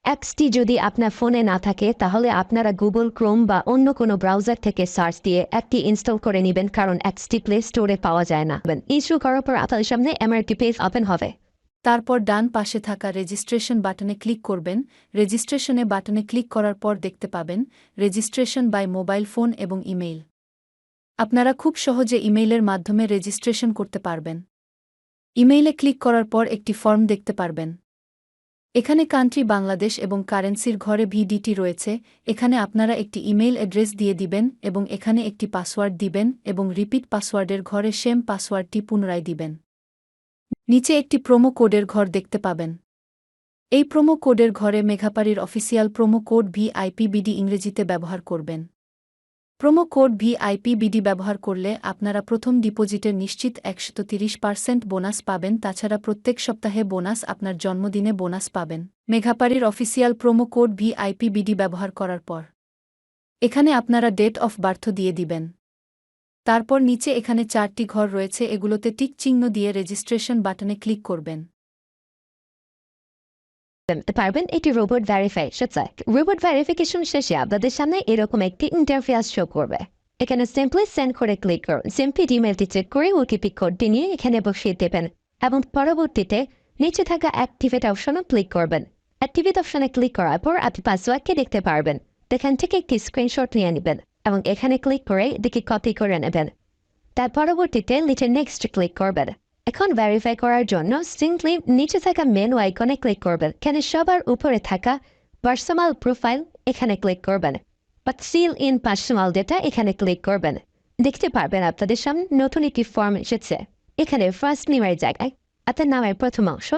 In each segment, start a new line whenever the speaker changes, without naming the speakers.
অ্যাপসটি যদি আপনার ফোনে না থাকে তাহলে আপনারা গুগল ক্রোম বা অন্য কোনো ব্রাউজার থেকে সার্চ দিয়ে অ্যাপটি ইনস্টল করে নেবেন, কারণ অ্যাপসটি প্লে স্টোরে পাওয়া যায় না। ইনস্টল করার পর আপনার সামনে এমআরটি পেজ ওপেন হবে।
তারপর ডান পাশে থাকা রেজিস্ট্রেশন বাটনে ক্লিক করবেন। রেজিস্ট্রেশনে বাটনে ক্লিক করার পর দেখতে পাবেন রেজিস্ট্রেশন বাই মোবাইল ফোন এবং ইমেইল। আপনারা খুব সহজে ইমেইলের মাধ্যমে রেজিস্ট্রেশন করতে পারবেন। ইমেইলে ক্লিক করার পর একটি ফর্ম দেখতে পারবেন। এখানে কান্ট্রি বাংলাদেশ এবং কারেন্সির ঘরে ভিডিটি রয়েছে। এখানে আপনারা একটি ইমেইল অ্যাড্রেস দিয়ে দিবেন এবং এখানে একটি পাসওয়ার্ড দিবেন এবং রিপিট পাসওয়ার্ডের ঘরে সেম পাসওয়ার্ডটি পুনরায় দিবেন। নিচে একটি প্রোমো কোডের ঘর দেখতে পাবেন। এই প্রোমো কোডের ঘরে মেঘাপাড়ির অফিসিয়াল প্রোমো কোড VIPBD ইংরেজিতে ব্যবহার করবেন। প্রোমো কোড VIPBD ব্যবহার করলে আপনারা প্রথম ডিপোজিটের নিশ্চিত 130% বোনাস পাবেন। তাছাড়া প্রত্যেক সপ্তাহে বোনাস, আপনার জন্মদিনে বোনাস পাবেন মেঘাপাড়ির অফিসিয়াল প্রোমো কোড VIPBD ব্যবহার করার পর। এখানে আপনারা ডেট অফ বার্থ দিয়ে দিবেন। তারপর নিচে এখানে 4টি ঘর রয়েছে, এগুলোতে টিক চিহ্ন দিয়ে রেজিস্ট্রেশন বাটনে ক্লিক করবেন।
পারবেন এটি রোবট ভেরিফিকেশন। রোবট ভেরিফিকেশন শেষে আপনাদের সামনে এরকম একটি ইন্টারফেস শো করবে। এখানে সিম্পলি সেন্ড করে ক্লিক করুন। সিম্পলি ইমেলটি চেক করে ওটিপি কোডটি নিয়ে এখানে বসিয়ে দেবেন এবং পরবর্তীতে নিচে থাকা অ্যাক্টিভেট অপশনে ক্লিক করবেন। অ্যাক্টিভেট অপশনে ক্লিক করার পর আপনি পাসওয়ার্ডকে দেখতে পারবেন। এখান থেকে একটি স্ক্রিনশট নিয়ে নেবেন এবং এখানে ক্লিক করে এদিকে কপি করে নেবেন। তার পরবর্তীতে নিচে নেক্সট ক্লিক করবেন। এখন ভেরিফাই করার জন্য সিম্পলি নিচে থাকা মেনু আইকনে ক্লিক করবেন। এখানে সবার উপরে থাকা পার্সোনাল প্রোফাইল এখানে ক্লিক করবেন বা সিল ইন পার্সোনাল ডেটা এখানে ক্লিক করবেন। দেখতে পারবেন আপনাদের সামনে নতুন একটি ফর্ম এসেছে। এখানে ফার্স্ট নেমের জায়গায় আপনার নামের প্রথম অংশ,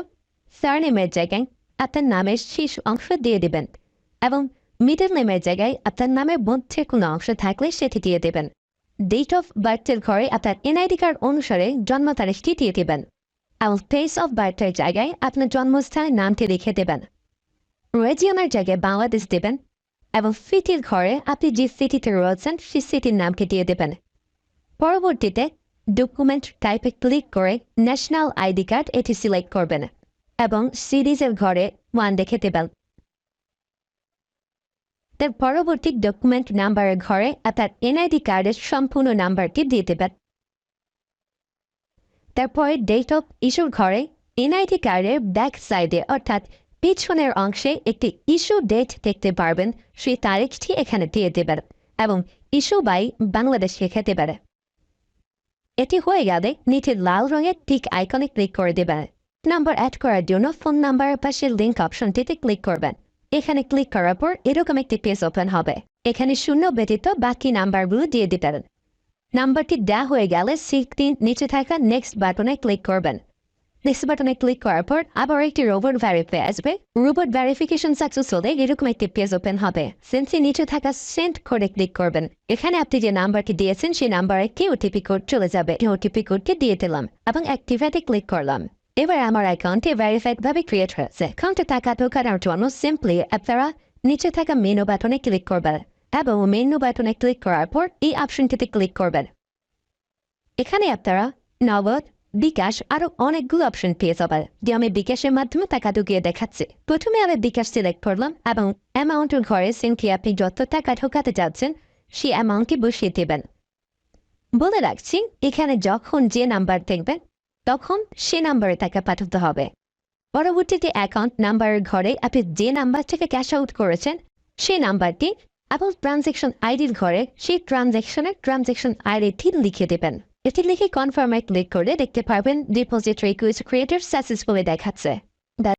সারনেমের জায়গায় আপনার নামের শেষ অংশ দিয়ে দেবেন এবং মিডল নেমের জায়গায় আপনার নামের মধ্যে কোনো অংশ থাকলে সেটি দিয়ে দেবেন। ডেট অফ বার্থের ঘরে আপনার এনআইডি কার্ড অনুসারে জন্ম তারিখটি দিয়ে দেবেন এবং প্লেস অফ বার্থের জায়গায় আপনার জন্মস্থানের নামটি লিখে দেবেন। রিজিয়নের জায়গায় বাংলাদেশ দেবেন এবং সিটির ঘরে আপনি যে সিটিতে রয়েছেন সেই সিটির নামটি দিয়ে দেবেন। পরবর্তীতে ডকুমেন্ট টাইপে ক্লিক করে ন্যাশনাল আইডি কার্ড এটি সিলেক্ট করবেন এবং সিরিজের ঘরে 1 দেখে দেবেন। তার পরবর্তী ডকুমেন্ট নাম্বারের ঘরে আপনার এনআইডি কার্ডের সম্পূর্ণ নাম্বারটি দিয়ে দেবেন। তারপরে ডেট অফ ইস্যুর ঘরে এনআইডি কার্ডের ব্যাক সাইডে অর্থাৎ পিছনের অংশে একটি ইস্যু ডেট দেখতে পারবেন, সেই তারিখটি এখানে দিয়ে দেবেন এবং ইস্যু বাই বাংলাদেশ লিখে দেবেন। এটি হয়ে গেলে নিচে লাল রঙের টিক আইকনে ক্লিক করে দেবেন। নাম্বার অ্যাড করার জন্য ফোন নাম্বারের পাশে লিঙ্ক অপশনটিতে ক্লিক করবেন। এখানে ক্লিক করার পর এরকম একটি পেজ ওপেন হবে। এখানে 0 ব্যতীত বাকি নাম্বারগুলো দিয়ে দিতে পারেন। নাম্বারটি দেওয়া হয়ে গেলে সিটির নিচে থাকা নেক্সট বাটনে ক্লিক করবেন। নেক্সট বাটনে ক্লিক করার পর আবার একটি রোবট ভেরিফাই আসবে। রোবট ভেরিফিকেশন সাকসেস হলে এরকম একটি পেজ ওপেন হবে। সেন্সি নিচে থাকা সেন্ড করে ক্লিক করবেন। এখানে আপনি যে নাম্বারটি দিয়েছেন সেই নাম্বারে কি ওটিপি কোড চলে যাবে। ওটিপি কোডটি দিয়ে দিলাম এবং অ্যাক্টিভেটে ক্লিক করলাম। এবার আমার অ্যাকাউন্টে ভেরিফাইড ভাবে ক্রিয়েট হয়েছে। অ্যাকাউন্টে টাকা ঢোকানোর জন্য সিম্পলি আপনারা নিচে থাকা মেনু বাটনে ক্লিক করবেন এবং মেনু বাটনে ক্লিক করার পর এই অপশনটিতে ক্লিক করবেন। এখানে আপনারা নগদ, বিকাশ আরো অনেকগুলো অপশন পেয়ে যাবেন, যে আমি বিকাশের মাধ্যমে টাকা ঢুকিয়ে দেখাচ্ছি। প্রথমে আমি বিকাশ সিলেক্ট করলাম এবং অ্যামাউন্টের ঘরে সিম্পলি আপনি যত টাকা ঢোকাতে যাচ্ছেন সেই অ্যামাউন্টটি বসিয়ে দেবেন। বলে রাখছি, এখানে যখন যে নাম্বার দেখবেন তখন সে নাম্বারে টাকা পাঠাতে হবে। পরবর্তীতে অ্যাকাউন্ট নাম্বারের ঘরে আপনি যে নাম্বার থেকে ক্যাশ আউট করেছেন সেই নাম্বারটি এবং ট্রানজ্যাকশন আইডির ঘরে সেই ট্রানজ্যাকশন আইডিটি লিখে দেবেন। এটি লিখে কনফার্মে ক্লিক করে দেখতে পারবেন ডিপোজিট রিকোয়েস্ট ক্রিয়েটেড সাকসেসফুলি দেখাচ্ছে।